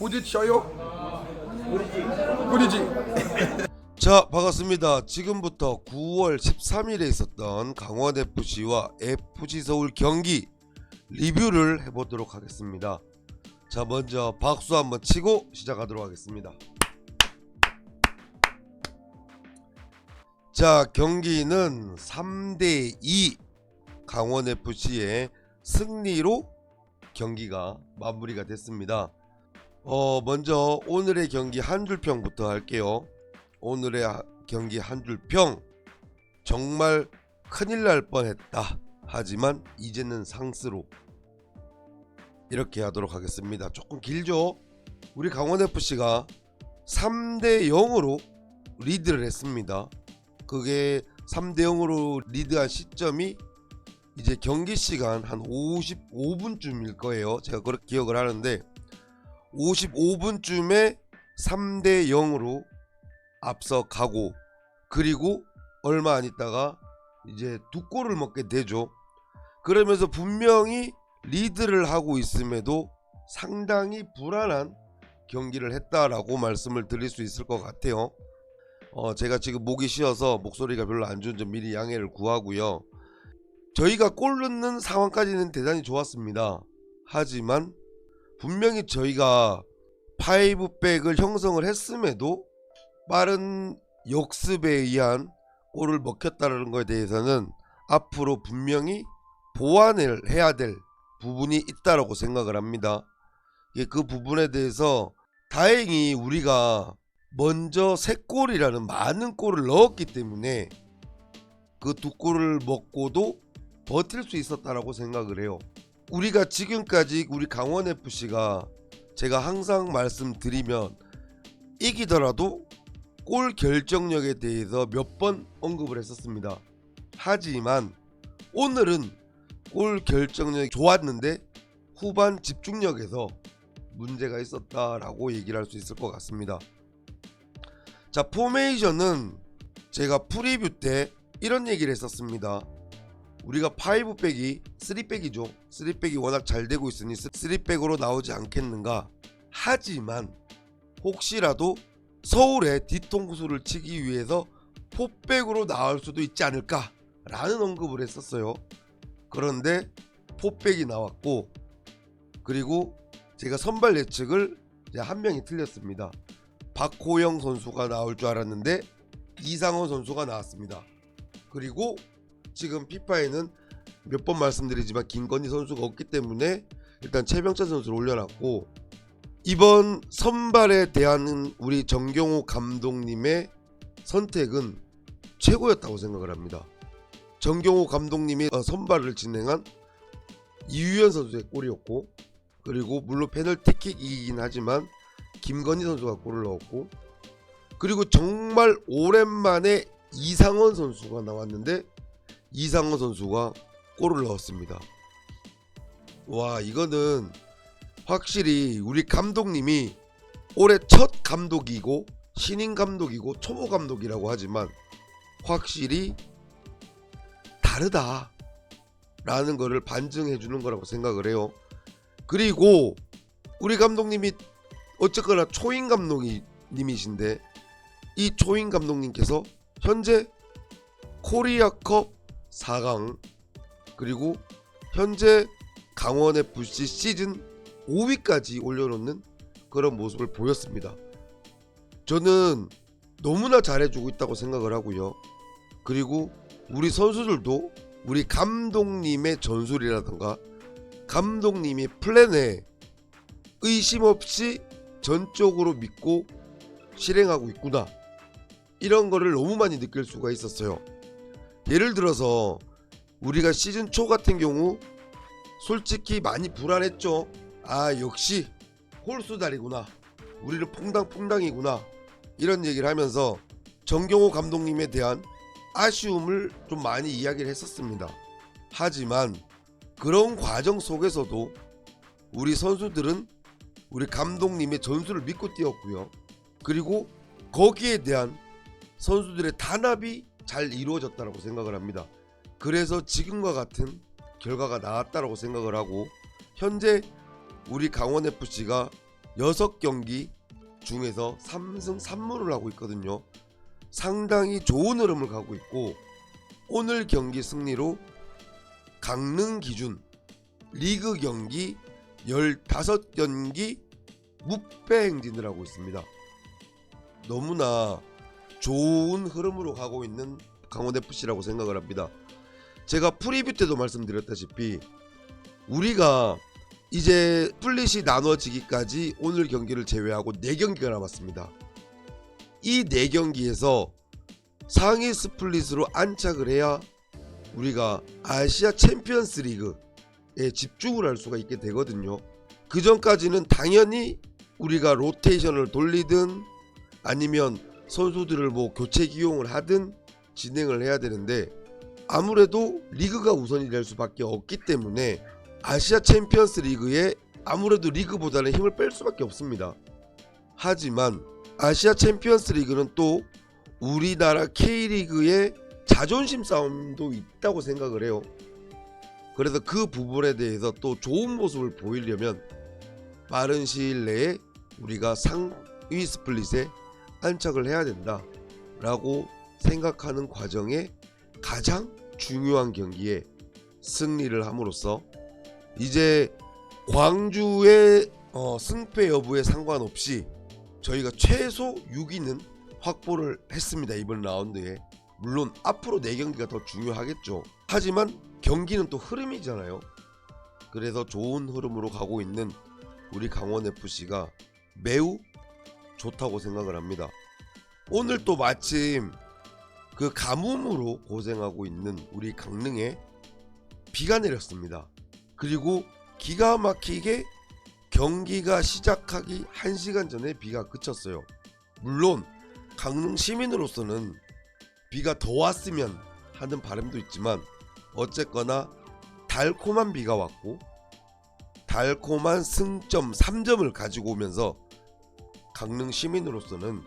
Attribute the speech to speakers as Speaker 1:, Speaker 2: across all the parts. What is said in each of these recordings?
Speaker 1: 부딪혀요. 부딪지.
Speaker 2: 자, 반갑습니다. 지금부터 9월 13일에 있었던 강원FC와 FC서울 경기 리뷰를 해보도록 하겠습니다. 자, 먼저 박수 한번 치고 시작하도록 하겠습니다. 자, 경기는 3대2 강원FC의 승리로 경기가 마무리가 됐습니다. 먼저 오늘의 경기 한 줄평부터 할게요. 오늘의 경기 한 줄평. 정말 큰일 날 뻔했다. 하지만 이제는 상스로. 이렇게 하도록 하겠습니다. 조금 길죠? 우리 강원FC가 3대0으로 리드를 했습니다. 그게 3대0으로 리드한 시점이 이제 경기 시간 한 55분쯤일 거예요. 제가 그렇게 기억을 하는데 55분쯤에 3대0으로 앞서 가고, 그리고 얼마 안 있다가 이제 두 골을 먹게 되죠. 그러면서 분명히 리드를 하고 있음에도 상당히 불안한 경기를 했다라고 말씀을 드릴 수 있을 것 같아요. 제가 지금 목이 쉬어서 목소리가 별로 안 좋은 점 미리 양해를 구하고요. 저희가 골 넣는 상황까지는 대단히 좋았습니다. 하지만 분명히 저희가 5백을 형성을 했음에도 빠른 역습에 의한 골을 먹혔다는 것에 대해서는 앞으로 분명히 보완을 해야 될 부분이 있다라고 생각을 합니다. 그 부분에 대해서 다행히 우리가 먼저 3골이라는 많은 골을 넣었기 때문에 그 2골을 먹고도 버틸 수 있었다라고 생각을 해요. 우리가 지금까지 우리 강원FC가 제가 항상 말씀드리면 이기더라도 골 결정력에 대해서 몇 번 언급을 했었습니다. 하지만 오늘은 골 결정력이 좋았는데 후반 집중력에서 문제가 있었다라고 얘기를 할 수 있을 것 같습니다. 자, 포메이션은 제가 프리뷰 때 이런 얘기를 했었습니다. 우리가 5백이 3백이죠. 3백이 워낙 잘 되고 있으니 3백으로 나오지 않겠는가. 하지만 혹시라도 서울의 뒤통수를 치기 위해서 4백으로 나올 수도 있지 않을까 라는 언급을 했었어요. 그런데 4백이 나왔고, 그리고 제가 선발 예측을 한 명이 틀렸습니다. 박호영 선수가 나올 줄 알았는데 이상원 선수가 나왔습니다. 그리고 지금 피파에는 몇 번 말씀드리지만 김건희 선수가 없기 때문에 일단 최병찬 선수를 올려놨고, 이번 선발에 대한 우리 정경호 감독님의 선택은 최고였다고 생각을 합니다. 정경호 감독님이 선발을 진행한 이유현 선수의 골이었고, 그리고 물론 페널티킥이긴 하지만 김건희 선수가 골을 넣었고, 그리고 정말 오랜만에 이상원 선수가 나왔는데 이상원 선수가 골을 넣었습니다. 와, 이거는 확실히 우리 감독님이 올해 첫 감독이고 신인 감독이고 초보 감독이라고 하지만 확실히 다르다 라는 거를 반증해 주는 거라고 생각을 해요. 그리고 우리 감독님이 어쨌거나 초임 감독님이신데 이 초임 감독님께서 현재 코리아컵 4강, 그리고 현재 강원FC 시즌 5위까지 올려놓는 그런 모습을 보였습니다. 저는 너무나 잘해주고 있다고 생각을 하고요. 그리고 우리 선수들도 우리 감독님의 전술이라든가 감독님의 플랜에 의심 없이 전적으로 믿고 실행하고 있구나, 이런 거를 너무 많이 느낄 수가 있었어요. 예를 들어서 우리가 시즌 초 같은 경우 솔직히 많이 불안했죠. 아, 역시 홀수다리구나, 우리는 퐁당퐁당이구나, 이런 얘기를 하면서 정경호 감독님에 대한 아쉬움을 좀 많이 이야기를 했었습니다. 하지만 그런 과정 속에서도 우리 선수들은 우리 감독님의 전술을 믿고 뛰었고요. 그리고 거기에 대한 선수들의 단합이 잘 이루어졌다고 생각을 합니다. 그래서 지금과 같은 결과가 나왔다고 생각을 하고, 현재 우리 강원FC가 6경기 중에서 3승 3무를 하고 있거든요. 상당히 좋은 흐름을 가고 있고 오늘 경기 승리로 강릉 기준 리그 경기 15경기 무패 행진을 하고 있습니다. 너무나 좋은 흐름으로 가고 있는 강원FC라고 생각을 합니다. 제가 프리뷰 때도 말씀드렸다시피 우리가 이제 플릿이 나눠지기까지 오늘 경기를 제외하고 4경기가 남았습니다. 이 4경기에서 상위 스플릿으로 안착을 해야 우리가 아시아 챔피언스 리그에 집중을 할 수가 있게 되거든요. 그 전까지는 당연히 우리가 로테이션을 돌리든 아니면 선수들을 뭐 교체 기용을 하든 진행을 해야 되는데 아무래도 리그가 우선이 될 수밖에 없기 때문에 아시아 챔피언스 리그에 아무래도 리그보다는 힘을 뺄 수밖에 없습니다. 하지만 아시아 챔피언스 리그는 또 우리나라 K리그의 자존심 싸움도 있다고 생각을 해요. 그래서 그 부분에 대해서 또 좋은 모습을 보이려면 빠른 시일 내에 우리가 상위 스플릿에 안착을 해야 된다 라고 생각하는 과정에 가장 중요한 경기에 승리를 함으로써 이제 광주의 승패 여부에 상관없이 저희가 최소 6위는 확보를 했습니다. 이번 라운드에. 물론 앞으로 4경기가 더 중요하겠죠. 하지만 경기는 또 흐름이잖아요. 그래서 좋은 흐름으로 가고 있는 우리 강원FC가 매우 좋다고 생각을 합니다. 오늘 또 마침 그 가뭄으로 고생하고 있는 우리 강릉에 비가 내렸습니다. 그리고 기가 막히게 경기가 시작하기 1시간 전에 비가 그쳤어요. 물론 강릉 시민으로서는 비가 더 왔으면 하는 바람도 있지만 어쨌거나 달콤한 비가 왔고 달콤한 승점 3점을 가지고 오면서 강릉 시민으로서는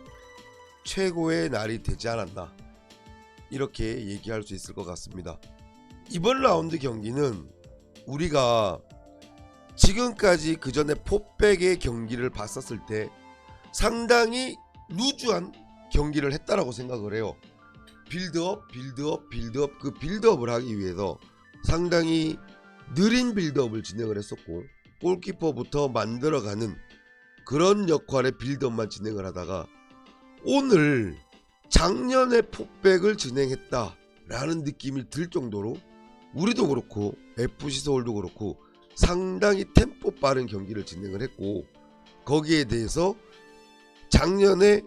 Speaker 2: 최고의 날이 되지 않았나 이렇게 얘기할 수 있을 것 같습니다. 이번 라운드 경기는 우리가 지금까지 그 전에 포백의 경기를 봤었을 때 상당히 루즈한 경기를 했다라고 생각을 해요. 빌드업 그 빌드업을 하기 위해서 상당히 느린 빌드업을 진행을 했었고 골키퍼부터 만들어가는 그런 역할의 빌드업만 진행을 하다가 오늘 작년에 포백을 진행했다라는 느낌이 들 정도로 우리도 그렇고 FC서울도 그렇고 상당히 템포 빠른 경기를 진행을 했고 거기에 대해서 작년에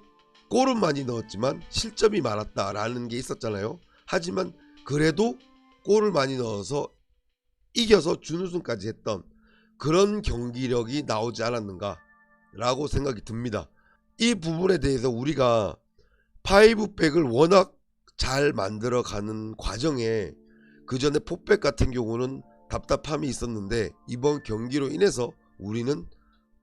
Speaker 2: 골은 많이 넣었지만 실점이 많았다라는 게 있었잖아요. 하지만 그래도 골을 많이 넣어서 이겨서 준우승까지 했던 그런 경기력이 나오지 않았는가 라고 생각이 듭니다. 이 부분에 대해서 우리가 파이브백을 워낙 잘 만들어가는 과정에 그 전에 포백 같은 경우는 답답함이 있었는데 이번 경기로 인해서 우리는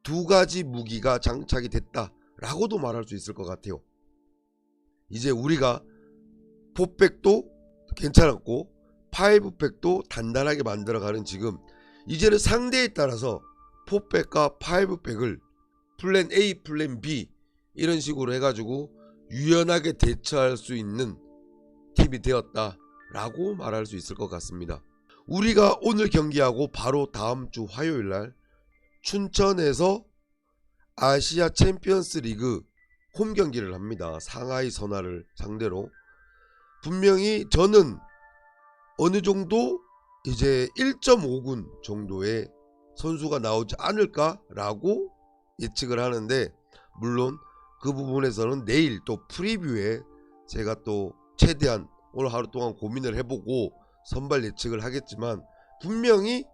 Speaker 2: 2가지 무기가 장착이 됐다라고도 말할 수 있을 것 같아요. 이제 우리가 포백도 괜찮았고 파이브백도 단단하게 만들어가는 지금 이제는 상대에 따라서 포백과 파이브백을 플랜 A, 플랜 B 이런 식으로 해가지고 유연하게 대처할 수 있는 팀이 되었다라고 말할 수 있을 것 같습니다. 우리가 오늘 경기하고 바로 다음 주 화요일날 춘천에서 아시아 챔피언스 리그 홈 경기를 합니다. 상하이 선화를 상대로. 분명히 저는 어느 정도 이제 1.5군 정도의 선수가 나오지 않을까라고 예측을 하는데 물론 그 부분에서는 내일 또 프리뷰에 제가 또 최대한 오늘 하루 동안 고민을 해보고 선발 예측을 하겠지만 분명히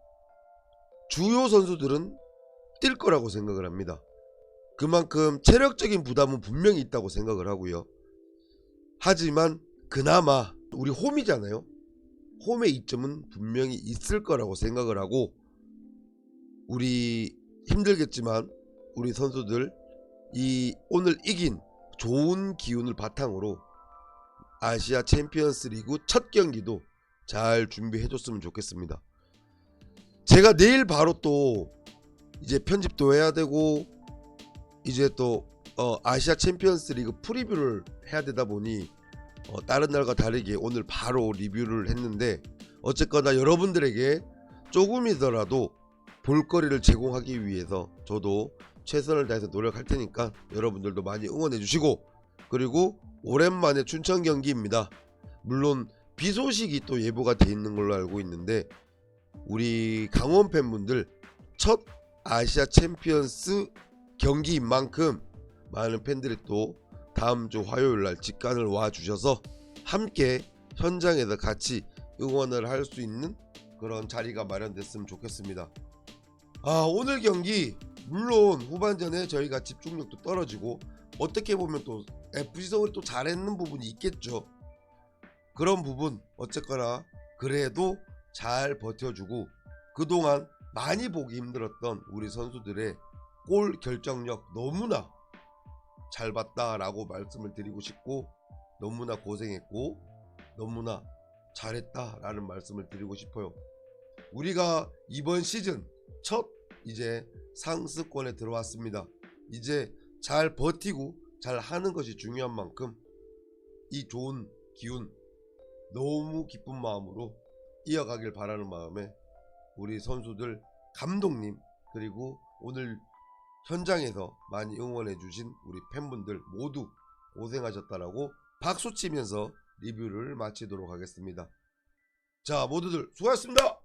Speaker 2: 주요 선수들은 뛸 거라고 생각을 합니다. 그만큼 체력적인 부담은 분명히 있다고 생각을 하고요. 하지만 그나마 우리 홈이잖아요. 홈의 이점은 분명히 있을 거라고 생각을 하고 우리 힘들겠지만 우리 선수들 이 오늘 이긴 좋은 기운을 바탕으로 아시아 챔피언스 리그 첫 경기도 잘 준비해 줬으면 좋겠습니다. 제가 내일 바로 또 이제 편집도 해야 되고 이제 또 아시아 챔피언스 리그 프리뷰를 해야 되다 보니 다른 날과 다르게 오늘 바로 리뷰를 했는데, 어쨌거나 여러분들에게 조금이더라도 볼거리를 제공하기 위해서 저도 최선을 다해서 노력할 테니까 여러분들도 많이 응원해 주시고, 그리고 오랜만에 춘천 경기입니다. 물론 비 소식이 또 예보가 돼 있는 걸로 알고 있는데, 우리 강원 팬분들 첫 아시아 챔피언스 경기인 만큼 많은 팬들이 또 다음 주 화요일날 직관을 와 주셔서 함께 현장에서 같이 응원을 할 수 있는 그런 자리가 마련됐으면 좋겠습니다. 오늘 경기 물론 후반전에 저희가 집중력도 떨어지고 어떻게 보면 또 FC 서울이 또 잘했는 부분이 있겠죠. 그런 부분 어쨌거나 그래도 잘 버텨주고, 그동안 많이 보기 힘들었던 우리 선수들의 골 결정력 너무나 잘 봤다라고 말씀을 드리고 싶고, 너무나 고생했고 너무나 잘했다라는 말씀을 드리고 싶어요. 우리가 이번 시즌 첫 이제 상승권에 들어왔습니다. 이제 잘 버티고 잘 하는 것이 중요한 만큼 이 좋은 기운 너무 기쁜 마음으로 이어가길 바라는 마음에 우리 선수들, 감독님, 그리고 오늘 현장에서 많이 응원해 주신 우리 팬분들 모두 고생하셨다라고 박수치면서 리뷰를 마치도록 하겠습니다. 자, 모두들 수고하셨습니다.